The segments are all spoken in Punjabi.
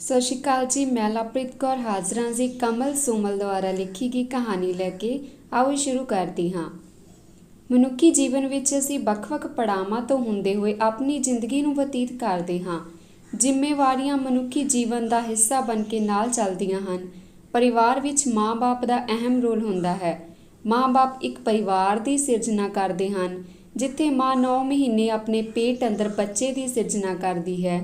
ਸਤਿ ਸ਼੍ਰੀ ਅਕਾਲ ਜੀ। ਮੈਂ ਲਵਪ੍ਰੀਤ ਕੌਰ ਹਾਜ਼ਰ ਹਾਂ ਜੀ ਕਮਲ ਸੁਮਲ ਦੁਆਰਾ ਲਿਖੀ ਗਈ ਕਹਾਣੀ ਲੈ ਕੇ। ਆਓ ਸ਼ੁਰੂ ਕਰਦੀ ਹਾਂ। ਮਨੁੱਖੀ ਜੀਵਨ ਵਿੱਚ ਅਸੀਂ ਵੱਖ-ਵੱਖ ਪੜਾਵਾਂ ਤੋਂ ਹੁੰਦੇ ਹੋਏ ਆਪਣੀ ਜ਼ਿੰਦਗੀ ਨੂੰ ਬਤੀਤ ਕਰਦੇ ਹਾਂ। ਜ਼ਿੰਮੇਵਾਰੀਆਂ ਮਨੁੱਖੀ ਜੀਵਨ ਦਾ ਹਿੱਸਾ ਬਣ ਕੇ ਨਾਲ ਚੱਲਦੀਆਂ ਹਨ। ਪਰਿਵਾਰ ਵਿੱਚ ਮਾਂ-ਬਾਪ ਦਾ ਅਹਿਮ ਰੋਲ ਹੁੰਦਾ ਹੈ। ਮਾਂ-ਬਾਪ ਇੱਕ ਪਰਿਵਾਰ ਦੀ ਸਿਰਜਣਾ ਕਰਦੇ ਹਨ। ਜਿੱਥੇ ਮਾਂ 9 ਮਹੀਨੇ ਆਪਣੇ ਪੇਟ ਅੰਦਰ ਬੱਚੇ ਦੀ ਸਿਰਜਣਾ ਕਰਦੀ ਹੈ,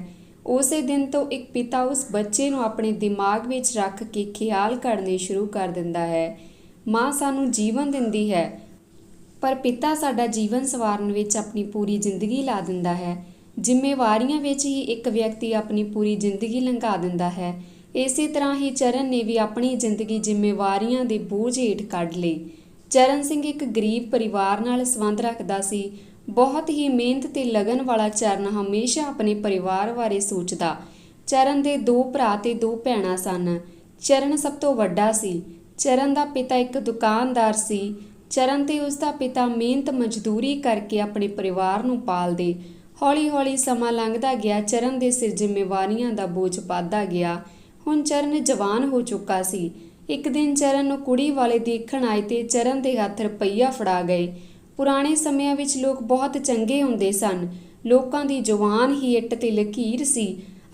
ਉਸੇ ਦਿਨ ਤੋਂ ਇੱਕ ਪਿਤਾ ਉਸ ਬੱਚੇ ਨੂੰ ਆਪਣੇ ਦਿਮਾਗ ਵਿੱਚ ਰੱਖ ਕੇ ਖਿਆਲ ਕਰਨੇ ਸ਼ੁਰੂ ਕਰ ਦਿੰਦਾ ਹੈ। ਮਾਂ ਸਾਨੂੰ ਜੀਵਨ ਦਿੰਦੀ ਹੈ, ਪਰ ਪਿਤਾ ਸਾਡਾ ਜੀਵਨ ਸੰਵਾਰਨ ਵਿੱਚ ਆਪਣੀ ਪੂਰੀ ਜ਼ਿੰਦਗੀ ਲਾ ਦਿੰਦਾ ਹੈ। ਜ਼ਿੰਮੇਵਾਰੀਆਂ ਵਿੱਚ ਹੀ ਇੱਕ ਵਿਅਕਤੀ ਆਪਣੀ ਪੂਰੀ ਜ਼ਿੰਦਗੀ ਲੰਘਾ ਦਿੰਦਾ ਹੈ। ਇਸੇ ਤਰ੍ਹਾਂ ਹੀ ਚਰਨ ਨੇ ਵੀ ਆਪਣੀ ਜ਼ਿੰਦਗੀ ਜ਼ਿੰਮੇਵਾਰੀਆਂ ਦੇ ਬੋਝ ਹੇਠ ਕੱਢ ਲਈ। ਚਰਨ ਸਿੰਘ ਇੱਕ ਗਰੀਬ ਪਰਿਵਾਰ ਨਾਲ ਸੰਬੰਧ ਰੱਖਦਾ ਸੀ। ਬਹੁਤ ਹੀ ਮਿਹਨਤ ਤੇ ਲਗਨ ਵਾਲਾ ਚਰਨ ਹਮੇਸ਼ਾ ਆਪਣੇ ਪਰਿਵਾਰ ਬਾਰੇ ਸੋਚਦਾ। ਚਰਨ ਦੇ 2 ਭਰਾ ਤੇ 2 ਭੈਣਾਂ ਸਨ। ਚਰਨ ਸਭ ਤੋਂ ਵੱਡਾ ਸੀ। ਚਰਨ ਦਾ ਪਿਤਾ ਇੱਕ ਦੁਕਾਨਦਾਰ ਸੀ। ਚਰਨ ਤੇ ਉਸ ਦਾ ਪਿਤਾ ਮਿਹਨਤ ਮਜ਼ਦੂਰੀ ਕਰਕੇ ਆਪਣੇ ਪਰਿਵਾਰ ਨੂੰ ਪਾਲਦੇ। ਹੌਲੀ-ਹੌਲੀ ਸਮਾਂ ਲੰਘਦਾ ਗਿਆ। ਚਰਨ ਦੇ ਸਿਰ ਜ਼ਿੰਮੇਵਾਰੀਆਂ ਦਾ ਬੋਝ ਵੱਧਦਾ ਗਿਆ। ਹੁਣ ਚਰਨ ਜਵਾਨ ਹੋ ਚੁੱਕਾ ਸੀ। ਇੱਕ ਦਿਨ ਚਰਨ ਨੂੰ ਕੁੜੀ ਵਾਲੇ ਦੇਖਣ ਆਏ ਤੇ ਚਰਨ ਦੇ ਹੱਥ ਰੁਪਈਆ ਫੜਾ ਗਏ। ਪੁਰਾਣੇ ਸਮਿਆਂ ਵਿੱਚ ਲੋਕ ਬਹੁਤ ਚੰਗੇ ਹੁੰਦੇ ਸਨ। ਲੋਕਾਂ ਦੀ ਜ਼ੁਬਾਨ ਹੀ ਇੱਟ ਤੇ ਲਕੀਰ ਸੀ।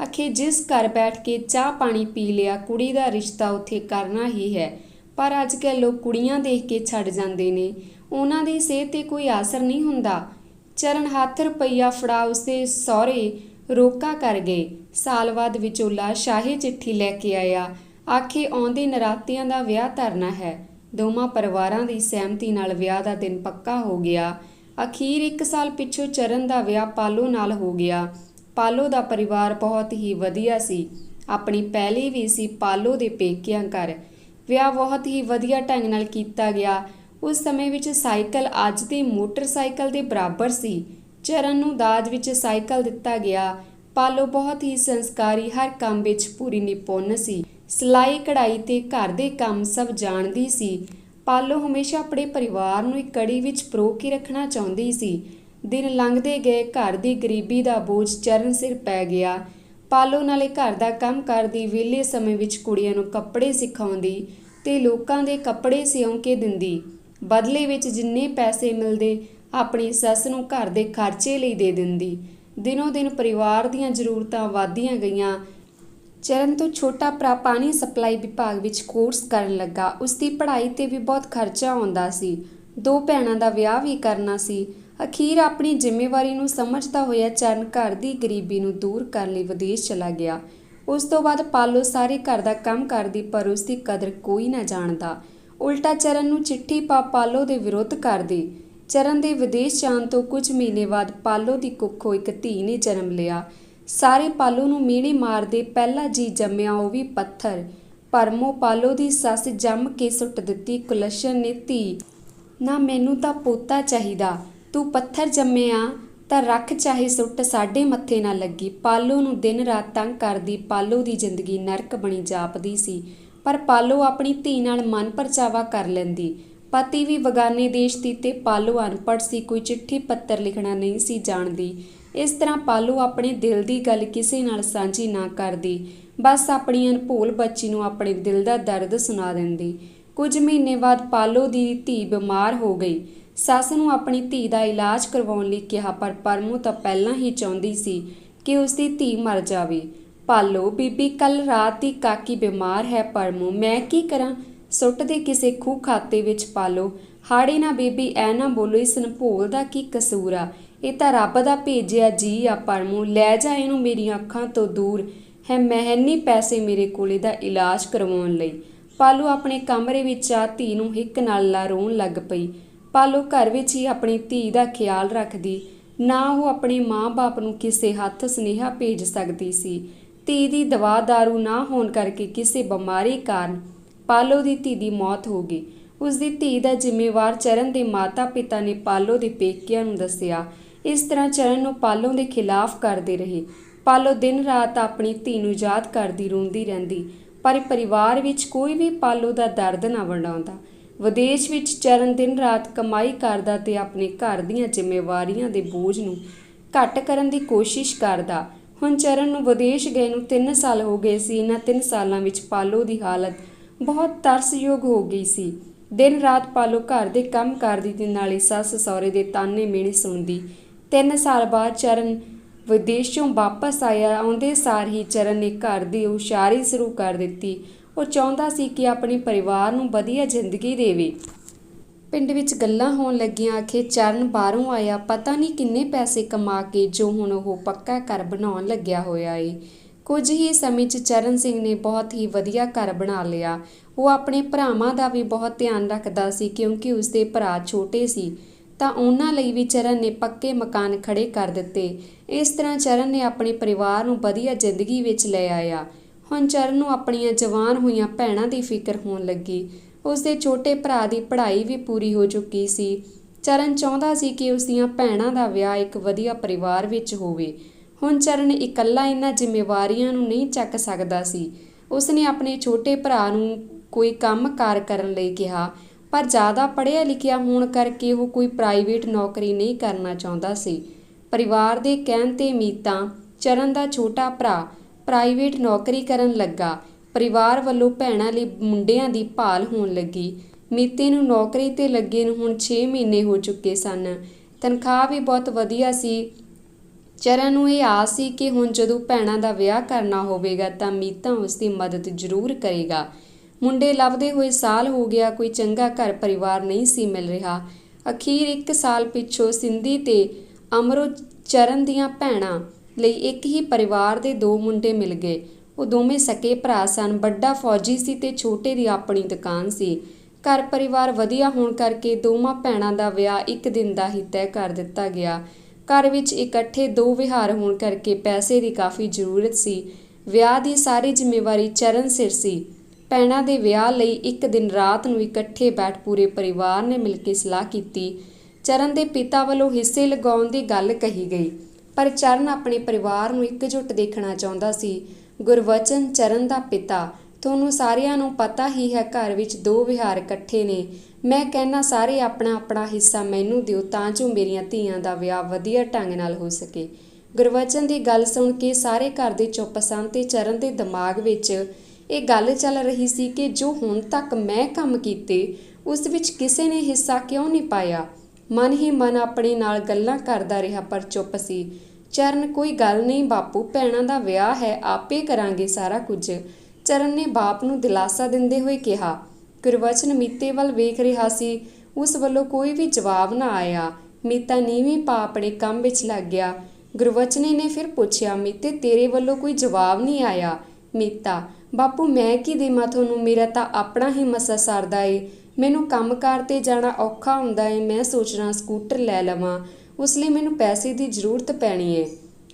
ਆਖੇ ਜਿਸ ਘਰ ਬੈਠ ਕੇ ਚਾਹ ਪਾਣੀ ਪੀ ਲਿਆ, ਕੁੜੀ ਦਾ ਰਿਸ਼ਤਾ ਉੱਥੇ ਕਰਨਾ ਹੀ ਹੈ। ਪਰ ਅੱਜ ਕੱਲ੍ਹ ਲੋਕ ਕੁੜੀਆਂ ਦੇਖ ਕੇ ਛੱਡ ਜਾਂਦੇ ਨੇ। ਉਹਨਾਂ ਦੀ ਸਿਹਤ 'ਤੇ ਕੋਈ ਅਸਰ ਨਹੀਂ ਹੁੰਦਾ। ਚਰਨ ਹੱਥ ਰੁਪਈਆ ਫੜਾ ਉਸਦੇ ਸਹੁਰੇ ਰੋਕਾ ਕਰ ਗਏ। ਸਾਲ ਬਾਅਦ ਵਿਚੋਲਾ ਸ਼ਾਹੀ ਚਿੱਠੀ ਲੈ ਕੇ ਆਇਆ। ਆਖੇ ਆਉਂਦੇ ਨਰਾਤਿਆਂ ਦਾ ਵਿਆਹ ਧਰਨਾ ਹੈ। ਦੋਵਾਂ ਪਰਿਵਾਰਾਂ ਦੀ ਸਹਿਮਤੀ ਨਾਲ ਵਿਆਹ ਦਾ ਦਿਨ ਪੱਕਾ ਹੋ ਗਿਆ। ਅਖੀਰ 1 ਸਾਲ ਪਿੱਛੋਂ ਚਰਨ ਦਾ ਵਿਆਹ ਪਾਲੋ ਨਾਲ ਹੋ ਗਿਆ। ਪਾਲੋ ਦਾ ਪਰਿਵਾਰ ਬਹੁਤ ਹੀ ਵਧੀਆ ਸੀ। ਆਪਣੀ ਪਹਿਲੀ ਵੀ ਸੀ ਪਾਲੋ ਦੇ ਪੇਕਿਆਂ ਘਰ। ਵਿਆਹ ਬਹੁਤ ਹੀ ਵਧੀਆ ਢੰਗ ਨਾਲ ਕੀਤਾ ਗਿਆ। ਉਸ ਸਮੇਂ ਵਿੱਚ ਸਾਈਕਲ ਅੱਜ ਦੇ ਮੋਟਰਸਾਈਕਲ ਦੇ ਬਰਾਬਰ ਸੀ। ਚਰਨ ਨੂੰ ਦਾਜ ਵਿੱਚ ਸਾਈਕਲ ਦਿੱਤਾ ਗਿਆ। ਪਾਲੋ ਬਹੁਤ ਹੀ ਸੰਸਕਾਰੀ, ਹਰ ਕੰਮ ਵਿੱਚ ਪੂਰੀ ਨਿਪੁੰਨ ਸੀ। ਸਿਲਾਈ ਕਢਾਈ ਤੇ ਘਰ ਦੇ ਕੰਮ ਸਭ ਜਾਣਦੀ ਸੀ। ਪਾਲੋ ਹਮੇਸ਼ਾ ਆਪਣੇ ਪਰਿਵਾਰ ਨੂੰ ਇੱਕ ਕੜੀ ਵਿੱਚ ਪਰੋ ਕੇ ਰੱਖਣਾ ਚਾਹੁੰਦੀ ਸੀ। ਦਿਨ ਲੰਘਦੇ ਗਏ। ਘਰ ਦੀ ਗਰੀਬੀ ਦਾ ਬੋਝ ਚਰਨ ਸਿਰ ਪੈ ਗਿਆ। ਪਾਲੋ ਨਾਲੇ ਘਰ ਦਾ ਕੰਮ ਕਰਦੀ, ਵਿਹਲੇ ਸਮੇਂ ਵਿੱਚ ਕੁੜੀਆਂ ਨੂੰ ਕੱਪੜੇ ਸਿਖਾਉਂਦੀ ਤੇ ਲੋਕਾਂ ਦੇ ਕੱਪੜੇ ਸਿਉਂ ਕੇ ਦਿੰਦੀ। ਬਦਲੇ ਵਿੱਚ ਜਿੰਨੇ ਪੈਸੇ ਮਿਲਦੇ ਆਪਣੀ ਸੱਸ ਨੂੰ ਘਰ ਦੇ ਖਰਚੇ ਲਈ ਦੇ ਦਿੰਦੀ। ਦਿਨੋਂ ਦਿਨ ਪਰਿਵਾਰ ਦੀਆਂ ਜ਼ਰੂਰਤਾਂ ਵਧਦੀਆਂ ਗਈਆਂ। ਚਰਨ ਤੋਂ ਛੋਟਾ ਭਰਾ ਪਾਣੀ ਸਪਲਾਈ ਵਿਭਾਗ ਵਿੱਚ ਕੋਰਸ ਕਰਨ ਲੱਗਾ। ਉਸ ਦੀ ਪੜ੍ਹਾਈ 'ਤੇ ਵੀ ਬਹੁਤ ਖਰਚਾ ਆਉਂਦਾ ਸੀ। 2 ਭੈਣਾਂ ਦਾ ਵਿਆਹ ਵੀ ਕਰਨਾ ਸੀ। ਅਖੀਰ ਆਪਣੀ ਜ਼ਿੰਮੇਵਾਰੀ ਨੂੰ ਸਮਝਦਾ ਹੋਇਆ ਚਰਨ ਘਰ ਦੀ ਗਰੀਬੀ ਨੂੰ ਦੂਰ ਕਰਨ ਲਈ ਵਿਦੇਸ਼ ਚਲਾ ਗਿਆ। ਉਸ ਤੋਂ ਬਾਅਦ ਪਾਲੋ ਸਾਰੇ ਘਰ ਦਾ ਕੰਮ ਕਰਦੀ, ਪਰ ਉਸ ਦੀ ਕਦਰ ਕੋਈ ਨਾ ਜਾਣਦਾ। ਉਲਟਾ ਚਰਨ ਨੂੰ ਚਿੱਠੀ ਪਾ ਪਾਲੋ ਦੇ ਵਿਰੁੱਧ ਕਰਦੀ। ਚਰਨ ਦੇ ਵਿਦੇਸ਼ ਜਾਣ ਤੋਂ ਕੁਝ ਮਹੀਨੇ ਬਾਅਦ ਪਾਲੋ ਦੀ ਕੁੱਖੋਂ ਇੱਕ ਧੀ ਨੇ ਜਨਮ ਲਿਆ। ਸਾਰੇ ਪਾਲੋ ਨੂੰ ਮਿਹਣੇ ਮਾਰਦੇ। ਪਹਿਲਾ ਜੀ ਜੰਮਿਆ ਉਹ ਵੀ ਪੱਥਰ। ਪਰਮੋ ਪਾਲੋ ਦੀ ਸੱਸ ਜੰਮ ਕੇ ਸੁੱਟ ਦਿੱਤੀ। ਕੁਲਸ਼ਨ ਨੇ ਧੀ, ਨਾ ਮੈਨੂੰ ਤਾਂ ਪੋਤਾ ਚਾਹੀਦਾ, ਤੂੰ ਪੱਥਰ ਜੰਮਿਆ ਤਾਂ ਰੱਖ ਚਾਹੇ ਸੁੱਟ, ਸਾਡੇ ਮੱਥੇ ਨਾ ਲੱਗੀ। ਪਾਲੋ ਨੂੰ ਦਿਨ ਰਾਤ ਤੰਗ ਕਰਦੀ। ਪਾਲੋ ਦੀ ਜ਼ਿੰਦਗੀ ਨਰਕ ਬਣੀ ਜਾਪਦੀ ਸੀ, ਪਰ ਪਾਲੋ ਆਪਣੀ ਧੀ ਨਾਲ ਮਨ ਪਰਚਾਵਾ ਕਰ ਲੈਂਦੀ। ਪਤੀ ਵੀ ਬਗਾਨੇ ਦੇਸ਼ ਦੀ ਤੇ ਪਾਲੋ ਅਨਪੜ੍ਹ ਸੀ, ਕੋਈ ਚਿੱਠੀ ਪੱਤਰ ਲਿਖਣਾ ਨਹੀਂ ਸੀ ਜਾਣਦੀ। ਇਸ ਤਰ੍ਹਾਂ ਪਾਲੋ ਆਪਣੇ ਦਿਲ ਦੀ ਗੱਲ ਕਿਸੇ ਨਾਲ ਸਾਂਝੀ ਨਾ ਕਰਦੀ, ਬਸ ਆਪਣੀ ਅਣਭੋਲ ਬੱਚੀ ਨੂੰ ਆਪਣੇ ਦਿਲ ਦਾ ਦਰਦ ਸੁਣਾ ਦਿੰਦੀ। ਕੁਝ ਮਹੀਨੇ ਬਾਅਦ ਪਾਲੋ ਦੀ ਧੀ ਬਿਮਾਰ ਹੋ ਗਈ। ਸੱਸ ਨੂੰ ਆਪਣੀ ਧੀ ਦਾ ਇਲਾਜ ਕਰਵਾਉਣ ਲਈ ਕਿਹਾ, ਪਰ ਪਰਮੋ ਤਾਂ ਪਹਿਲਾਂ ਹੀ ਚਾਹੁੰਦੀ ਸੀ ਕਿ ਉਸ ਦੀ ਧੀ ਮਰ ਜਾਵੇ। ਪਾਲੋ, ਬੀਬੀ ਕੱਲ ਰਾਤ ਦੀ ਕਾਕੀ ਬਿਮਾਰ ਹੈ। ਪਰਮੋ, ਮੈਂ ਕੀ ਕਰਾਂ? ਸੁੱਟ ਦੇ ਕਿਸੇ ਖੂਹ ਖਾਤੇ ਵਿੱਚ। ਪਾਲੋ, ਹਾੜੇ ਨਾ ਬੀਬੀ, ਐ ਨਾ ਬੋਲੋ, ਇਸ ਅਣਭੋਲ ਦਾ ਕੀ ਕਸੂਰ ਆ? ਇਹ ਤਾਂ ਰੱਬ ਦਾ ਭੇਜਿਆ ਜੀ ਆ। ਪਰਮੋ, ਲੈ ਜਾ ਇਹਨੂੰ ਮੇਰੀਆਂ ਅੱਖਾਂ ਤੋਂ ਦੂਰ ਹੈ, ਮੈਂ ਨਹੀਂ ਪੈਸੇ ਮੇਰੇ ਕੋਲ ਇਹਦਾ ਇਲਾਜ ਕਰਵਾਉਣ ਲਈ। ਪਾਲੋ ਆਪਣੇ ਕਮਰੇ ਵਿੱਚ ਆ ਧੀ ਨੂੰ ਹਿੱਕ ਨਾਲ ਰੋਣ ਲੱਗ ਪਈ। ਪਾਲੋ ਘਰ ਵਿੱਚ ਹੀ ਆਪਣੀ ਧੀ ਦਾ ਖਿਆਲ ਰੱਖਦੀ, ਨਾ ਉਹ ਆਪਣੇ ਮਾਂ-ਬਾਪ ਨੂੰ ਕਿਸੇ ਹੱਥ ਸੁਨੇਹਾ ਭੇਜ ਸਕਦੀ ਸੀ। ਧੀ ਦੀ ਦਵਾ ਦਾਰੂ ਨਾ ਹੋਣ ਕਰਕੇ ਕਿਸੇ ਬਿਮਾਰੀ ਕਾਰਨ ਪਾਲੋ ਦੀ ਧੀ ਦੀ ਮੌਤ ਹੋ ਗਈ। ਉਸ ਦੀ ਧੀ ਦਾ ਜ਼ਿੰਮੇਵਾਰ ਚਰਨ ਦੇ ਮਾਤਾ-ਪਿਤਾ ਨੇ ਪਾਲੋ ਦੇ ਪੇਕਿਆਂ ਨੂੰ ਦੱਸਿਆ। ਇਸ ਤਰ੍ਹਾਂ ਚਰਨ ਨੂੰ ਪਾਲੋ ਦੇ ਖਿਲਾਫ ਕਰਦੇ ਰਹੇ। ਪਾਲੋ ਦਿਨ ਰਾਤ ਆਪਣੀ ਧੀ ਨੂੰ ਯਾਦ ਕਰਦੀ ਰੋਂਦੀ ਰਹਿੰਦੀ, ਪਰ ਪਰਿਵਾਰ ਵਿੱਚ ਕੋਈ ਵੀ ਪਾਲੋ ਦਾ ਦਰਦ ਨਾ ਵੰਡਾਉਂਦਾ। ਵਿਦੇਸ਼ ਵਿੱਚ ਚਰਨ ਦਿਨ ਰਾਤ ਕਮਾਈ ਕਰਦਾ ਤੇ ਆਪਣੇ ਘਰ ਦੀਆਂ ਜ਼ਿੰਮੇਵਾਰੀਆਂ ਦੇ ਬੋਝ ਨੂੰ ਘੱਟ ਕਰਨ ਦੀ ਕੋਸ਼ਿਸ਼ ਕਰਦਾ। ਹੁਣ ਚਰਨ ਨੂੰ ਵਿਦੇਸ਼ ਗਏ ਨੂੰ 3 ਸਾਲ ਹੋ ਗਏ ਸੀ। ਇਹਨਾਂ 3 ਸਾਲਾਂ ਵਿੱਚ ਪਾਲੋ ਦੀ ਹਾਲਤ ਬਹੁਤ ਤਰਸਯੋਗ ਹੋ ਗਈ ਸੀ। ਦਿਨ ਰਾਤ ਪਾਲੋ ਘਰ ਦੇ ਕੰਮ ਕਰਦੀ ਤੇ ਨਾਲੇ ਸੱਸ ਸਹੁਰੇ ਦੇ ਤਾਨੇ ਮਿਹਣੇ ਸੁਣਦੀ। 3 ਸਾਲ ਬਾਅਦ ਚਰਨ ਵਿਦੇਸ਼ੋਂ ਵਾਪਸ ਆਇਆ। ਆਉਂਦੇ ਸਾਰ ਹੀ ਚਰਨ ਨੇ ਘਰ ਦੀ ਉਸਾਰੀ ਸ਼ੁਰੂ ਕਰ ਦਿੱਤੀ। ਉਹ ਚਾਹੁੰਦਾ ਸੀ ਕਿ ਆਪਣੇ ਪਰਿਵਾਰ ਨੂੰ ਵਧੀਆ ਜ਼ਿੰਦਗੀ ਦੇਵੇ। ਪਿੰਡ ਵਿੱਚ ਗੱਲਾਂ ਹੋਣ ਲੱਗੀਆਂ, ਆਖੇ ਚਰਨ ਬਾਹਰੋਂ ਆਇਆ, ਪਤਾ ਨਹੀਂ ਕਿੰਨੇ ਪੈਸੇ ਕਮਾ ਕੇ ਜੋ ਹੁਣ ਉਹ ਪੱਕਾ ਘਰ ਬਣਾਉਣ ਲੱਗਿਆ ਹੋਇਆ ਏ। ਕੁਝ ਹੀ ਸਮੇਂ 'ਚ ਚਰਨ ਸਿੰਘ ਨੇ ਬਹੁਤ ਹੀ ਵਧੀਆ ਘਰ ਬਣਾ ਲਿਆ। ਉਹ ਆਪਣੇ ਭਰਾਵਾਂ ਦਾ ਵੀ ਬਹੁਤ ਧਿਆਨ ਰੱਖਦਾ ਸੀ, ਕਿਉਂਕਿ ਉਸਦੇ ਭਰਾ ਛੋਟੇ ਸੀ ਤਾਂ ਉਹਨਾਂ ਲਈ ਵੀ ਚਰਨ ਨੇ ਪੱਕੇ ਮਕਾਨ ਖੜੇ ਕਰ ਦਿੱਤੇ। ਇਸ ਤਰ੍ਹਾਂ ਚਰਨ ਨੇ ਆਪਣੇ ਪਰਿਵਾਰ ਨੂੰ ਵਧੀਆ ਜ਼ਿੰਦਗੀ ਵਿੱਚ ਲੈ ਆਇਆ। ਹੁਣ ਚਰਨ ਨੂੰ ਆਪਣੀਆਂ ਜਵਾਨ ਹੋਈਆਂ ਭੈਣਾਂ ਦੀ ਫਿਕਰ ਹੋਣ ਲੱਗੀ। ਉਸਦੇ ਛੋਟੇ ਭਰਾ ਦੀ ਪੜ੍ਹਾਈ ਵੀ ਪੂਰੀ ਹੋ ਚੁੱਕੀ ਸੀ। ਚਰਨ ਚਾਹੁੰਦਾ ਸੀ ਕਿ ਉਸਦੀਆਂ ਭੈਣਾਂ ਦਾ ਵਿਆਹ ਇੱਕ ਵਧੀਆ ਪਰਿਵਾਰ ਵਿੱਚ ਹੋਵੇ। ਹੁਣ ਚਰਨ ਇਕੱਲਾ ਇਹਨਾਂ ਜ਼ਿੰਮੇਵਾਰੀਆਂ ਨੂੰ ਨਹੀਂ ਚੱਕ ਸਕਦਾ ਸੀ। ਉਸਨੇ ਆਪਣੇ ਛੋਟੇ ਭਰਾ ਨੂੰ ਕੋਈ ਕੰਮ ਕਾਰ ਕਰਨ ਲਈ ਕਿਹਾ, ਪਰ ਜ਼ਿਆਦਾ ਪੜ੍ਹਿਆ ਲਿਖਿਆ ਹੋਣ ਕਰਕੇ ਉਹ ਕੋਈ ਪ੍ਰਾਈਵੇਟ ਨੌਕਰੀ ਨਹੀਂ ਕਰਨਾ ਚਾਹੁੰਦਾ ਸੀ। ਪਰਿਵਾਰ ਦੇ ਕਹਿਣ 'ਤੇ ਮੀਤਾ, ਚਰਨ ਦਾ ਛੋਟਾ ਭਰਾ, ਪ੍ਰਾਈਵੇਟ ਨੌਕਰੀ ਕਰਨ ਲੱਗਾ। ਪਰਿਵਾਰ ਵੱਲੋਂ ਭੈਣਾਂ ਲਈ ਮੁੰਡਿਆਂ ਦੀ ਭਾਲ ਹੋਣ ਲੱਗੀ। ਮੀਤੇ ਨੂੰ ਨੌਕਰੀ 'ਤੇ ਲੱਗੇ ਨੂੰ ਹੁਣ 6 ਮਹੀਨੇ ਹੋ ਚੁੱਕੇ ਸਨ। ਤਨਖਾਹ ਵੀ ਬਹੁਤ ਵਧੀਆ ਸੀ। ਚਰਨ ਨੂੰ ਇਹ ਆਸ ਸੀ ਕਿ ਹੁਣ ਜਦੋਂ ਭੈਣਾਂ ਦਾ ਵਿਆਹ ਕਰਨਾ ਹੋਵੇਗਾ ਤਾਂ ਮੀਤਾ ਉਸਦੀ ਮਦਦ ਜ਼ਰੂਰ ਕਰੇਗਾ। ਮੁੰਡੇ ਲੱਭਦੇ ਹੋਏ ਸਾਲ ਹੋ ਗਿਆ, ਕੋਈ ਚੰਗਾ ਘਰ ਪਰਿਵਾਰ ਨਹੀਂ ਸੀ ਮਿਲ ਰਿਹਾ। ਅਖੀਰ 1 ਸਾਲ ਪਿੱਛੋਂ ਸਿੰਧੀ ਤੇ ਅਮਰੋ ਚਰਨ ਦੀਆਂ ਭੈਣਾਂ ਲਈ ਇੱਕ ਹੀ ਪਰਿਵਾਰ ਦੇ 2 ਮੁੰਡੇ ਮਿਲ ਗਏ। ਉਹ ਦੋਵੇਂ ਸਕੇ ਭਰਾ ਸਨ। ਵੱਡਾ ਫੌਜੀ ਸੀ ਤੇ ਛੋਟੇ ਦੀ ਆਪਣੀ ਦੁਕਾਨ ਸੀ। ਘਰ ਪਰਿਵਾਰ ਵਧੀਆ ਹੋਣ ਕਰਕੇ ਦੋਵਾਂ ਭੈਣਾਂ ਦਾ ਵਿਆਹ ਇੱਕ ਦਿਨ ਦਾ ਹੀ ਤੈਅ ਕਰ ਦਿੱਤਾ ਗਿਆ। ਘਰ ਵਿੱਚ ਇਕੱਠੇ 2 ਵਿਹਾਰ ਹੋਣ ਕਰਕੇ ਪੈਸੇ ਦੀ ਕਾਫੀ ਜ਼ਰੂਰਤ ਸੀ। ਵਿਆਹ ਦੀ ਸਾਰੀ ਜ਼ਿੰਮੇਵਾਰੀ ਚਰਨ ਸਿਰ ਸੀ। ਭੈਣਾਂ ਦੇ ਵਿਆਹ ਲਈ ਇੱਕ ਦਿਨ ਰਾਤ ਨੂੰ ਇਕੱਠੇ ਬੈਠ ਪੂਰੇ ਪਰਿਵਾਰ ਨੇ ਮਿਲ ਕੇ ਸਲਾਹ ਕੀਤੀ। ਚਰਨ ਦੇ ਪਿਤਾ ਵੱਲੋਂ ਹਿੱਸੇ ਲਗਾਉਣ ਦੀ ਗੱਲ ਕਹੀ ਗਈ, ਪਰ ਚਰਨ ਆਪਣੇ ਪਰਿਵਾਰ ਨੂੰ ਇਕਜੁੱਟ ਦੇਖਣਾ ਚਾਹੁੰਦਾ ਸੀ। ਗੁਰਬਚਨ ਚਰਨ ਦਾ ਪਿਤਾ, ਤੁਹਾਨੂੰ ਸਾਰਿਆਂ ਨੂੰ ਪਤਾ ਹੀ ਹੈ ਘਰ ਵਿੱਚ 2 ਵਿਹਾਰ ਇਕੱਠੇ ਨੇ। ਮੈਂ ਕਹਿੰਦਾ ਸਾਰੇ ਆਪਣਾ ਆਪਣਾ ਹਿੱਸਾ ਮੈਨੂੰ ਦਿਓ ਤਾਂ ਜੋ ਮੇਰੀਆਂ ਧੀਆਂ ਦਾ ਵਿਆਹ ਵਧੀਆ ਢੰਗ ਨਾਲ ਹੋ ਸਕੇ। ਗੁਰਬਚਨ ਦੀ ਗੱਲ ਸੁਣ ਕੇ ਸਾਰੇ ਘਰ ਦੇ ਚੁੱਪ ਸਨ ਤੇ ਚਰਨ ਦੇ ਦਿਮਾਗ ਵਿੱਚ ਇਹ ਗੱਲ ਚੱਲ ਰਹੀ ਸੀ ਕਿ ਜੋ ਹੁਣ ਤੱਕ ਮੈਂ ਕੰਮ ਕੀਤੇ ਉਸ ਵਿੱਚ ਕਿਸੇ ਨੇ ਹਿੱਸਾ ਕਿਉਂ ਨਹੀਂ ਪਾਇਆ। ਮਨ ਹੀ ਮਨ ਆਪਣੇ ਨਾਲ ਗੱਲਾਂ ਕਰਦਾ ਰਿਹਾ ਪਰ ਚੁੱਪ ਸੀ। ਚਰਨ, ਕੋਈ ਗੱਲ ਨਹੀਂ ਬਾਪੂ, ਭੈਣਾਂ ਦਾ ਵਿਆਹ ਹੈ, ਆਪੇ ਕਰਾਂਗੇ ਸਾਰਾ ਕੁਝ, ਚਰਨ ਨੇ ਬਾਪ ਨੂੰ ਦਿਲਾਸਾ ਦਿੰਦੇ ਹੋਏ ਕਿਹਾ। ਗੁਰਬਚਨ ਮੀਤੇ ਵੱਲ ਵੇਖ ਰਿਹਾ ਸੀ। ਉਸ ਵੱਲੋਂ ਕੋਈ ਵੀ ਜਵਾਬ ਨਾ ਆਇਆ। ਮੀਤਾ ਨੀਵੀਂ ਪਾ ਆਪਣੇ ਕੰਮ ਵਿੱਚ ਲੱਗ ਗਿਆ। ਗੁਰਬਚਨ ਨੇ ਫਿਰ ਪੁੱਛਿਆ, ਮੀਤੇ ਤੇਰੇ ਵੱਲੋਂ ਕੋਈ ਜਵਾਬ ਨਹੀਂ ਆਇਆ। ਮੀਤਾ, ਬਾਪੂ ਮੈਂ ਕੀ ਦੇਵਾਂ ਤੁਹਾਨੂੰ, ਮੇਰਾ ਤਾਂ ਆਪਣਾ ਹੀ ਮਸਾ ਸਰਦਾ ਏ। ਮੈਨੂੰ ਕੰਮਕਾਰ 'ਤੇ ਜਾਣਾ ਔਖਾ ਹੁੰਦਾ ਏ। ਮੈਂ ਸੋਚਣਾ ਸਕੂਟਰ ਲੈ ਲਵਾਂ, ਉਸ ਲਈ ਮੈਨੂੰ ਪੈਸੇ ਦੀ ਜ਼ਰੂਰਤ ਪੈਣੀ ਏ।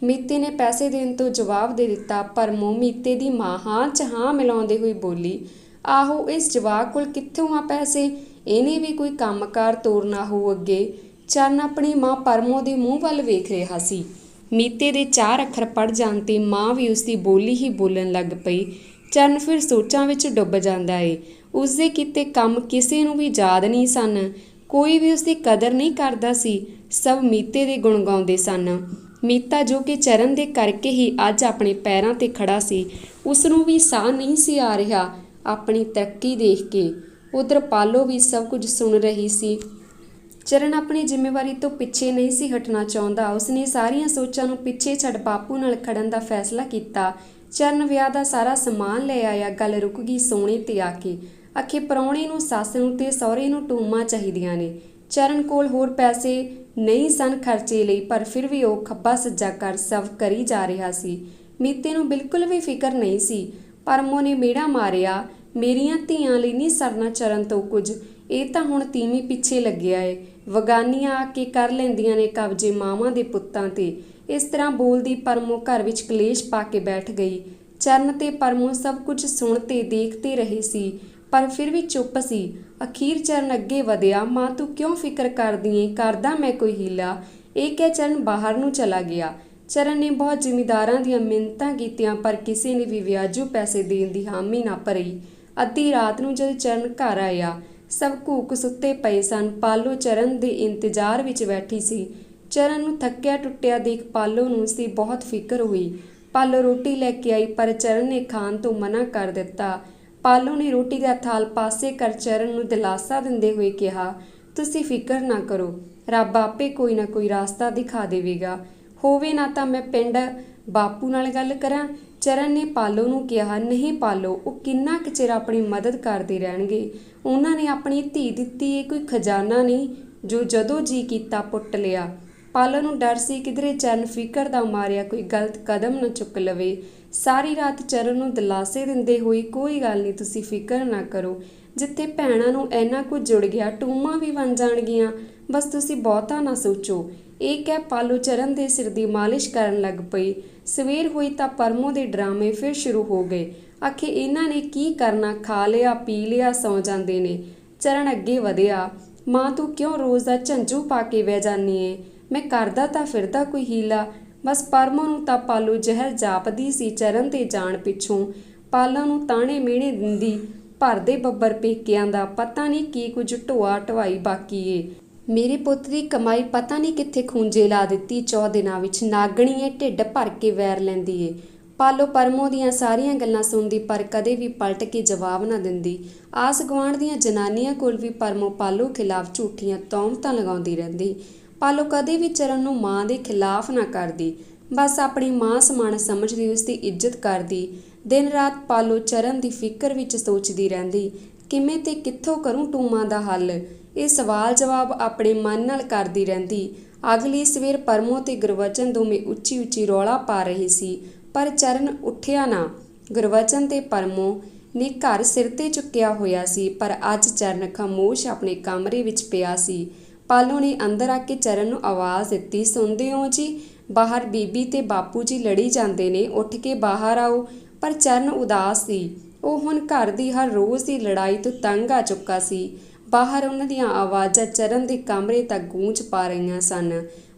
ਮੀਤੇ ਨੇ ਪੈਸੇ ਦੇਣ ਤੋਂ ਜਵਾਬ ਦੇ ਦਿੱਤਾ, ਪਰ ਮੀਤੇ ਦੀ ਮਾਂ ਹਾਂ 'ਚ ਹਾਂ ਮਿਲਾਉਂਦੇ ਹੋਏ ਬੋਲੀ, ਆਹੋ ਇਸ ਜਵਾਕ ਕੋਲ ਕਿੱਥੋਂ ਆ ਪੈਸੇ, ਇਹਨੇ ਵੀ ਕੋਈ ਕੰਮਕਾਰ ਤੋਰਨਾ ਹੋਊ ਅੱਗੇ। ਚਰਨ ਆਪਣੀ ਮਾਂ ਪਰਮੋ ਦੇ ਮੂੰਹ ਵੱਲ ਵੇਖ ਰਿਹਾ ਸੀ। ਮੀਤੇ ਦੇ 4 ਅੱਖਰ ਪੜ੍ਹ ਜਾਣ 'ਤੇ ਮਾਂ ਵੀ ਉਸਦੀ ਬੋਲੀ ਹੀ ਬੋਲਣ ਲੱਗ ਪਈ। ਚਰਨ ਫਿਰ ਸੋਚਾਂ ਵਿੱਚ ਡੁੱਬ ਜਾਂਦਾ ਏ। ਉਸਦੇ ਕੀਤੇ ਕੰਮ ਕਿਸੇ ਨੂੰ ਵੀ ਯਾਦ ਨਹੀਂ ਸਨ। ਕੋਈ ਵੀ ਉਸਦੀ ਕਦਰ ਨਹੀਂ ਕਰਦਾ ਸੀ। ਸਭ ਮੀਤੇ ਦੇ ਗੁਣ ਗਾਉਂਦੇ ਸਨ। ਮੀਤਾ ਜੋ ਕਿ ਚਰਨ ਦੇ ਕਰਕੇ ਹੀ ਅੱਜ ਆਪਣੇ ਪੈਰਾਂ 'ਤੇ ਖੜਾ ਸੀ, ਉਸ ਨੂੰ ਵੀ ਸਾਹ ਨਹੀਂ ਸੀ ਆ ਰਿਹਾ ਆਪਣੀ ਤਰੱਕੀ ਦੇਖ ਕੇ। ਉਧਰ ਪਾਲੋ ਵੀ ਸਭ ਕੁਝ ਸੁਣ ਰਹੀ ਸੀ। ਚਰਨ ਆਪਣੀ ਜ਼ਿੰਮੇਵਾਰੀ ਤੋਂ ਪਿੱਛੇ ਨਹੀਂ ਸੀ ਹਟਣਾ ਚਾਹੁੰਦਾ। ਉਸਨੇ ਸਾਰੀਆਂ ਸੋਚਾਂ ਨੂੰ ਪਿੱਛੇ ਛੱਡ ਬਾਪੂ ਨਾਲ ਖੜਨ ਦਾ ਫੈਸਲਾ ਕੀਤਾ। ਚਰਨ ਵਿਆਹ ਦਾ ਸਾਰਾ ਸਮਾਨ ਲੈ ਆਇਆ। ਗੱਲ ਰੁਕ ਗਈ ਸੋਨੇ 'ਤੇ ਆ ਕੇ। ਆਖੇ ਪ੍ਰਾਹੁਣੇ ਨੂੰ ਸੱਸ ਨੂੰ ਤੇ ਸਹੁਰੇ ਨੂੰ ਟੂਮਾਂ ਚਾਹੀਦੀਆਂ ਨੇ। ਚਰਨ ਕੋਲ ਹੋਰ ਪੈਸੇ ਨਹੀਂ ਸਨ ਖਰਚੇ ਲਈ, ਪਰ ਫਿਰ ਵੀ ਉਹ ਖੱਬਾ ਸੱਜਾ ਕਰ ਸਭ ਕਰੀ ਜਾ ਰਿਹਾ ਸੀ। ਮੀਤੇ ਨੂੰ ਬਿਲਕੁਲ ਵੀ ਫਿਕਰ ਨਹੀਂ ਸੀ। ਪਰਮੋ ਨੇ ਮਿਹੜਾ ਮਾਰਿਆ, ਮੇਰੀਆਂ ਧੀਆਂ ਲਈ ਨਹੀਂ ਸਰਨਾ ਚਰਨ ਤੋਂ ਕੁਝ, ਇਹ ਤਾਂ ਹੁਣ ਤੀਵੀਂ ਪਿੱਛੇ ਲੱਗਿਆ ਏ। ਵਗਾਨੀਆਂ ਆ ਕੇ ਕਰ ਲੈਂਦੀਆਂ ਨੇ ਕਬਜ਼ੇ ਮਾਵਾਂ ਦੇ ਪੁੱਤਾਂ 'ਤੇ। ਇਸ ਤਰ੍ਹਾਂ ਬੋਲਦੀ ਪਰਮੋ ਘਰ ਵਿੱਚ ਕਲੇਸ਼ ਪਾ ਕੇ ਬੈਠ ਗਈ। ਚਰਨ ਤੇ ਪਰਮੋ ਸਭ ਕੁਝ ਸੁਣ ਤੇ ਦੇਖਦੇ ਰਹੇ ਸੀ, ਪਰ ਫਿਰ ਵੀ ਚੁੱਪ ਸੀ। ਅਖੀਰ ਚਰਨ ਅੱਗੇ ਵਧਿਆ, ਮਾਂ ਤੂੰ ਕਿਉਂ ਫਿਕਰ ਕਰਦੀ ਏਂ, ਕਰਦਾ ਮੈਂ ਕੋਈ ਹੀਲਾ, ਇਹ ਕਹਿ ਚਰਨ ਬਾਹਰ ਨੂੰ ਚਲਾ ਗਿਆ। ਚਰਨ ਨੇ ਬਹੁਤ ਜ਼ਿਮੀਂਦਾਰਾਂ ਦੀਆਂ ਮਿੰਨਤਾਂ ਕੀਤੀਆਂ, ਪਰ ਕਿਸੇ ਨੇ ਵੀ ਵਿਆਜੂ ਪੈਸੇ ਦੇਣ ਦੀ ਹਾਮੀ ਨਾ ਭਰੀ। ਅੱਧੀ ਰਾਤ ਨੂੰ ਜਦ ਚਰਨ ਘਰ ਆਇਆ, ਸਭ ਘੂਕ ਸੁੱਤੇ ਪਏ ਸਨ। ਪਾਲੋ ਚਰਨ ਦੇ ਇੰਤਜ਼ਾਰ ਵਿੱਚ ਬੈਠੀ ਸੀ। ਚਰਨ ਨੂੰ ਥੱਕਿਆ ਟੁੱਟਿਆ ਦੇਖ ਪਾਲੋ ਨੂੰ ਉਸਦੀ ਬਹੁਤ ਫਿਕਰ ਹੋਈ। ਪਾਲੋ ਰੋਟੀ ਲੈ ਕੇ ਆਈ ਪਰ ਚਰਨ ਨੇ ਖਾਣ ਤੋਂ ਮਨਾ ਕਰ ਦਿੱਤਾ। ਪਾਲੋ ਨੇ ਰੋਟੀ ਦਾ ਥਾਲ ਪਾਸੇ ਕਰ ਚਰਨ ਨੂੰ ਦਿਲਾਸਾ ਦਿੰਦੇ ਹੋਏ ਕਿਹਾ, ਤੁਸੀਂ ਫਿਕਰ ਨਾ ਕਰੋ, ਰੱਬ ਆਪੇ ਕੋਈ ਨਾ ਕੋਈ ਰਾਸਤਾ ਦਿਖਾ ਦੇਵੇਗਾ। ਹੋਵੇ ਨਾ ਤਾਂ ਮੈਂ ਪਿੰਡ ਬਾਪੂ ਨਾਲ ਗੱਲ ਕਰਾਂ। ਚਰਨ ਨੇ ਪਾਲੋ ਨੂੰ ਕਿਹਾ, ਨਹੀਂ ਪਾਲੋ, ਉਹ ਕਿੰਨਾ ਕੁ ਚਿਰ ਆਪਣੀ ਮਦਦ ਕਰਦੇ ਰਹਿਣਗੇ। ਉਹਨਾਂ ਨੇ ਆਪਣੀ ਧੀ ਦਿੱਤੀ, ਇਹ ਕੋਈ ਖਜ਼ਾਨਾ ਨਹੀਂ ਜੋ ਜਦੋਂ ਜੀ ਕੀਤਾ ਪੁੱਟ ਲਿਆ। ਪਾਲੋ ਨੂੰ ਡਰ ਸੀ ਕਿਧਰੇ ਚਰਨ ਫਿਕਰ ਦਾ ਮਾਰਿਆ ਕੋਈ ਗਲਤ ਕਦਮ ਨਾ ਚੁੱਕ ਲਵੇ। ਸਾਰੀ ਰਾਤ ਚਰਨ ਨੂੰ ਦਿਲਾਸੇ ਦਿੰਦੇ ਹੋਏ, ਕੋਈ ਗੱਲ ਨਹੀਂ, ਤੁਸੀਂ ਫਿਕਰ ਨਾ ਕਰੋ, ਜਿੱਥੇ ਭੈਣਾਂ ਨੂੰ ਇੰਨਾ ਕੁਝ ਜੁੜ ਗਿਆ ਟੂਮਾਂ ਵੀ ਬਣ ਜਾਣਗੀਆਂ, ਬਸ ਤੁਸੀਂ ਬਹੁਤਾ ਨਾ ਸੋਚੋ। ਇਹ ਕਹਿ ਪਾਲੋ ਚਰਨ ਦੇ ਸਿਰ ਦੀ ਮਾਲਿਸ਼ ਕਰਨ ਲੱਗ ਪਈ। ਸਵੇਰ ਹੋਈ ਤਾਂ ਪਰਮੋ ਦੇ ਡਰਾਮੇ ਫਿਰ ਸ਼ੁਰੂ ਹੋ ਗਏ। ਆਖੇ ਇਹਨਾਂ ਨੇ ਕੀ ਕਰਨਾ, ਖਾ ਲਿਆ ਪੀ ਲਿਆ ਸੌਂ ਜਾਂਦੇ ਨੇ। ਚਰਨ ਅੱਗੇ ਵਧਿਆ, ਮਾਂ ਤੂੰ ਕਿਉਂ ਰੋਜ਼ ਦਾ ਝੰਜੂ ਪਾ ਕੇ ਬਹਿ ਜਾਂਦੀ ਏ? ਮੈਂ ਕਰਦਾ ਤਾਂ ਫਿਰਦਾ ਕੋਈ ਹੀਲਾ। ਬਸ ਪਰਮੋ ਨੂੰ ਤਾਂ ਪਾਲੋ ਜ਼ਹਿਰ ਜਾਪਦੀ ਸੀ ਚਰਨ ਤੇ ਜਾਣ ਪਿੱਛੋਂ। ਪਾਲਾਂ ਨੂੰ ਤਾਣੇ ਮਿਹਣੇ ਦਿੰਦੀ, ਭਰਦੇ ਬੱਬਰ ਪੇਕਿਆਂ ਦਾ, ਪਤਾ ਨਹੀਂ ਕੀ ਕੁਝ ਢੋਆ ਢਵਾਈ ਬਾਕੀ ਏ। ਮੇਰੇ ਪੁੱਤ ਦੀ ਕਮਾਈ ਪਤਾ ਨਹੀਂ ਕਿੱਥੇ ਖੂੰਜੇ ਲਾ ਦਿੱਤੀ 4 ਦਿਨਾਂ ਵਿੱਚ। ਨਾਗਣੀ ਏ, ਢਿੱਡ ਭਰ ਕੇ ਵੈਰ ਲੈਂਦੀ ਏ। ਪਾਲੋ ਪਰਮੋ ਦੀਆਂ ਸਾਰੀਆਂ ਗੱਲਾਂ ਸੁਣਦੀ ਪਰ ਕਦੇ ਵੀ ਪਲਟ ਕੇ ਜਵਾਬ ਨਾ ਦਿੰਦੀ। ਆਸ ਗੁਆਂਢ ਦੀਆਂ ਜਨਾਨੀਆਂ ਕੋਲ ਵੀ ਪਰਮੋ ਪਾਲੋ ਖਿਲਾਫ ਝੂਠੀਆਂ ਤੌਹਮਤਾਂ ਲਗਾਉਂਦੀ ਰਹਿੰਦੀ। ਪਾਲੋ ਕਦੇ ਵੀ ਚਰਨ ਨੂੰ ਮਾਂ ਦੇ ਖਿਲਾਫ ਨਾ ਕਰਦੀ, ਬਸ ਆਪਣੀ ਮਾਂ ਸਮਾਨ ਸਮਝਦੀ, ਉਸਦੀ ਇੱਜ਼ਤ ਕਰਦੀ। ਦਿਨ ਰਾਤ ਪਾਲੋ ਚਰਨ ਦੀ ਫਿਕਰ ਵਿੱਚ ਸੋਚਦੀ ਰਹਿੰਦੀ, ਕਿਵੇਂ ਤੇ ਕਿੱਥੋਂ ਕਰੂੰ ਟੂਮਾਂ ਦਾ ਹੱਲ। ਇਹ ਸਵਾਲ ਜਵਾਬ ਆਪਣੇ ਮਨ ਨਾਲ ਕਰਦੀ ਰਹਿੰਦੀ। ਅਗਲੀ ਸਵੇਰ ਪਰਮੋ ਤੇ ਗੁਰਬਚਨ ਦੋਵੇਂ ਉੱਚੀ ਉੱਚੀ ਰੌਲਾ ਪਾ ਰਹੇ ਸੀ ਪਰ ਚਰਨ ਉੱਠਿਆ ਨਾ। ਗੁਰਬਚਨ ਤੇ ਪਰਮੋ ਨੇ ਘਰ ਸਿਰ ਤੇ ਚੁੱਕਿਆ ਹੋਇਆ ਸੀ ਪਰ ਅੱਜ ਚਰਨ ਖਾਮੋਸ਼ ਆਪਣੇ ਕਮਰੇ ਵਿੱਚ ਪਿਆ ਸੀ। ਪਾਲੋ ਨੇ ਅੰਦਰ ਆ ਕੇ ਚਰਨ ਨੂੰ ਆਵਾਜ਼ ਦਿੱਤੀ, ਸੁਣਦੇ ਹੋ ਜੀ? ਬਾਹਰ ਬੀਬੀ ਤੇ ਬਾਪੂ ਜੀ ਲੜੀ ਜਾਂਦੇ ਨੇ, ਉੱਠ ਕੇ ਬਾਹਰ ਆਓ। ਪਰ ਚਰਨ ਉਦਾਸ ਸੀ। ਉਹ ਹੁਣ ਘਰ ਦੀ ਹਰ ਰੋਜ਼ ਦੀ ਲੜਾਈ ਤੋਂ ਤੰਗ ਆ ਚੁੱਕਾ ਸੀ। ਬਾਹਰ ਉਹਨਾਂ ਦੀਆਂ ਆਵਾਜ਼ਾਂ ਚਰਨ ਦੇ ਕਮਰੇ ਤੱਕ ਗੂੰਜ ਪਾ ਰਹੀਆਂ ਸਨ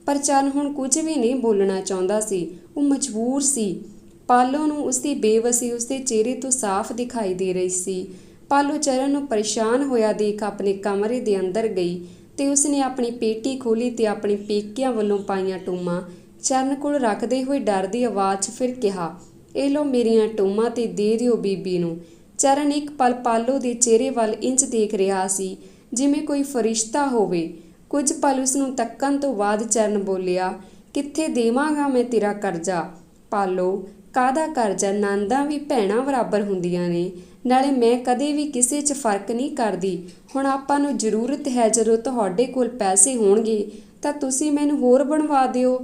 ਪਰ ਚਰਨ ਹੁਣ ਕੁਝ ਵੀ ਨਹੀਂ ਬੋਲਣਾ ਚਾਹੁੰਦਾ ਸੀ। ਉਹ ਮਜਬੂਰ ਸੀ। ਪਾਲੋ ਨੂੰ ਉਸਦੀ ਬੇਵਸੀ ਉਸਦੇ ਚਿਹਰੇ ਤੋਂ ਸਾਫ਼ ਦਿਖਾਈ ਦੇ ਰਹੀ ਸੀ। ਪਾਲੋ ਚਰਨ ਨੂੰ ਪਰੇਸ਼ਾਨ ਹੋਇਆ ਦੇਖ ਆਪਣੇ ਕਮਰੇ ਦੇ ਅੰਦਰ ਗਈ ਤੇ ਉਸਨੇ ਆਪਣੀ ਪੇਟੀ ਖੋਲ੍ਹੀ ਤੇ ਆਪਣੀ ਪੇਕਿਆਂ ਵੱਲੋਂ ਪਾਈਆਂ ਟੂਮਾਂ ਚਰਨ ਕੋਲ ਰੱਖਦੇ ਹੋਏ ਡਰਦੀ ਆਵਾਜ਼ 'ਚ ਫਿਰ ਕਿਹਾ, ਇਹ ਲਓ ਮੇਰੀਆਂ ਟੂਮਾਂ ਤੇ ਦੇ ਦਿਓ ਬੀਬੀ ਨੂੰ। ਚਰਨ ਇੱਕ ਪਲ ਪਾਲੋ ਦੇ ਚਿਹਰੇ ਵੱਲ ਇੰਝ ਦੇਖ ਰਿਹਾ ਸੀ ਜਿਵੇਂ ਕੋਈ ਫਰਿਸ਼ਤਾ ਹੋਵੇ। ਕੁਝ ਪਲ ਉਸਨੂੰ ਤੱਕਣ ਤੋਂ ਬਾਅਦ ਚਰਨ ਬੋਲਿਆ, ਕਿੱਥੇ ਦੇਵਾਂਗਾ ਮੈਂ ਤੇਰਾ ਕਰਜ਼ਾ? ਪਾਲੋ, ਕਾਹਦਾ ਕਰਜ਼ਾ? ਨਣਦਾਂ ਵੀ ਭੈਣਾਂ ਬਰਾਬਰ ਹੁੰਦੀਆਂ ਨੇ, ਨਾਲੇ ਮੈਂ ਕਦੇ ਵੀ ਕਿਸੇ 'ਚ ਫਰਕ ਨਹੀਂ ਕਰਦੀ। ਹੁਣ ਆਪਾਂ ਨੂੰ ਜ਼ਰੂਰਤ ਹੈ, ਜਦੋਂ ਤੁਹਾਡੇ ਕੋਲ ਪੈਸੇ ਹੋਣਗੇ ਤਾਂ ਤੁਸੀਂ ਮੈਨੂੰ ਹੋਰ ਬਣਵਾ ਦਿਓ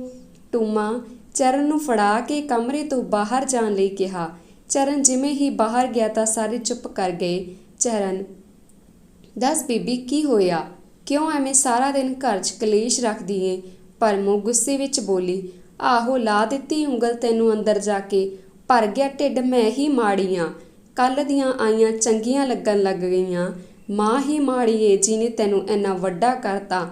ਟੂਮਾਂ। ਚਰਨ ਨੂੰ ਫੜਾ ਕੇ ਕਮਰੇ ਤੋਂ ਬਾਹਰ ਜਾਣ ਲਈ ਕਿਹਾ। ਚਰਨ ਜਿਵੇਂ ਹੀ ਬਾਹਰ ਗਿਆ ਤਾਂ ਸਾਰੇ ਚੁੱਪ ਕਰ ਗਏ। ਚਰਨ, ਦੱਸ ਬੀਬੀ ਕੀ ਹੋਇਆ? ਕਿਉਂ ਐਵੇਂ ਸਾਰਾ ਦਿਨ ਘਰ 'ਚ ਕਲੇਸ਼ ਰੱਖਦੀ ਏ? ਪਰਮੋ ਗੁੱਸੇ ਵਿੱਚ ਬੋਲੀ, ਆਹੋ ਲਾ ਦਿੱਤੀ ਉਂਗਲ ਤੈਨੂੰ ਅੰਦਰ ਜਾ ਕੇ, ਭਰ ਗਿਆ ਢਿੱਡ, ਮੈਂ ਹੀ ਮਾੜੀ ਆਂ। ਕੱਲ੍ਹ ਦੀਆਂ ਆਈਆਂ ਚੰਗੀਆਂ ਲੱਗਣ ਲੱਗ ਗਈਆਂ। ਮਾਂ ਹੀ ਮਾੜੀ ਏ ਜਿਹਨੇ ਤੈਨੂੰ ਇੰਨਾ ਵੱਡਾ ਕਰਤਾ।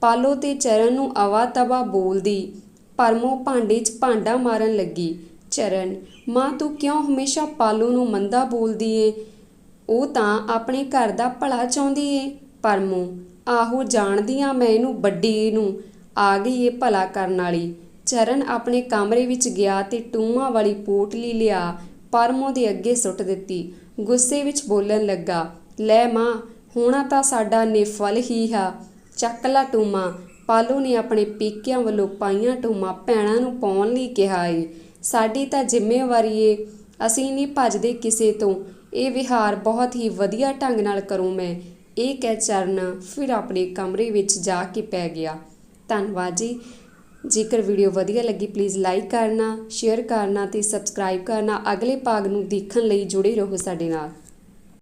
ਪਾਲੋ ਤੇ ਚਰਨ ਨੂੰ ਅਵਾ ਤਵਾ ਬੋਲਦੀ ਪਰਮੋ ਭਾਂਡੇ 'ਚ ਭਾਂਡਾ ਮਾਰਨ ਲੱਗੀ। ਚਰਨ, ਮਾਂ ਤੂੰ ਕਿਉਂ ਹਮੇਸ਼ਾ ਪਾਲੋ ਨੂੰ ਮੰਦਾ ਬੋਲਦੀ ਏ? ਉਹ ਤਾਂ ਆਪਣੇ ਘਰ ਦਾ ਭਲਾ ਚਾਹੁੰਦੀ ਏ। ਪਰਮੋ, ਆਹੋ ਜਾਣਦੀ ਆਂ ਮੈਂ ਇਹਨੂੰ, ਵੱਡੀ ਨੂੰ ਆ ਗਈ ਏ ਭਲਾ ਕਰਨ ਵਾਲੀ। ਚਰਨ ਆਪਣੇ ਕਮਰੇ ਵਿੱਚ ਗਿਆ ਤੇ ਟੂਮਾਂ ਵਾਲੀ ਪੋਟਲੀ ਲਿਆ ਪਰਮੋ ਦੇ ਅੱਗੇ ਸੁੱਟ ਦਿੱਤੀ। ਗੁੱਸੇ ਵਿੱਚ ਬੋਲਣ ਲੱਗਾ, ਲੈ ਮਾਂ, ਹੋਣਾ ਤਾਂ ਸਾਡਾ ਨਿਫਲ ਹੀ ਆ, ਚੱਕ ਲਾ ਟੂਮਾਂ। ਪਾਲੋ ਨੇ ਆਪਣੇ ਪੇਕਿਆਂ ਵੱਲੋਂ ਪਾਈਆਂ ਟੂਮਾਂ ਭੈਣਾਂ ਨੂੰ ਪਾਉਣ ਲਈ ਕਿਹਾ ਏ। ਸਾਡੀ ਤਾਂ ਜ਼ਿੰਮੇਵਾਰੀ ਏ, ਅਸੀਂ ਨਹੀਂ ਭੱਜਦੇ ਕਿਸੇ ਤੋਂ। ਇਹ ਵਿਹਾਰ ਬਹੁਤ ਹੀ ਵਧੀਆ ਢੰਗ ਨਾਲ ਕਰੂੰ ਮੈਂ। ਇਹ ਕਹਿ ਚਰਨ ਫਿਰ ਆਪਣੇ ਕਮਰੇ ਵਿੱਚ ਜਾ ਕੇ ਪੈ ਗਿਆ। ਧੰਨਵਾਦ ਜੀ। ਜੇਕਰ ਵੀਡੀਓ ਵਧੀਆ ਲੱਗੀ ਪਲੀਜ਼ ਲਾਈਕ ਕਰਨਾ, ਸ਼ੇਅਰ ਕਰਨਾ ਤੇ ਸਬਸਕ੍ਰਾਈਬ ਕਰਨਾ। ਅਗਲੇ ਭਾਗ ਨੂੰ ਦੇਖਣ ਲਈ ਜੁੜੇ ਰਹੋ ਸਾਡੇ ਨਾਲ।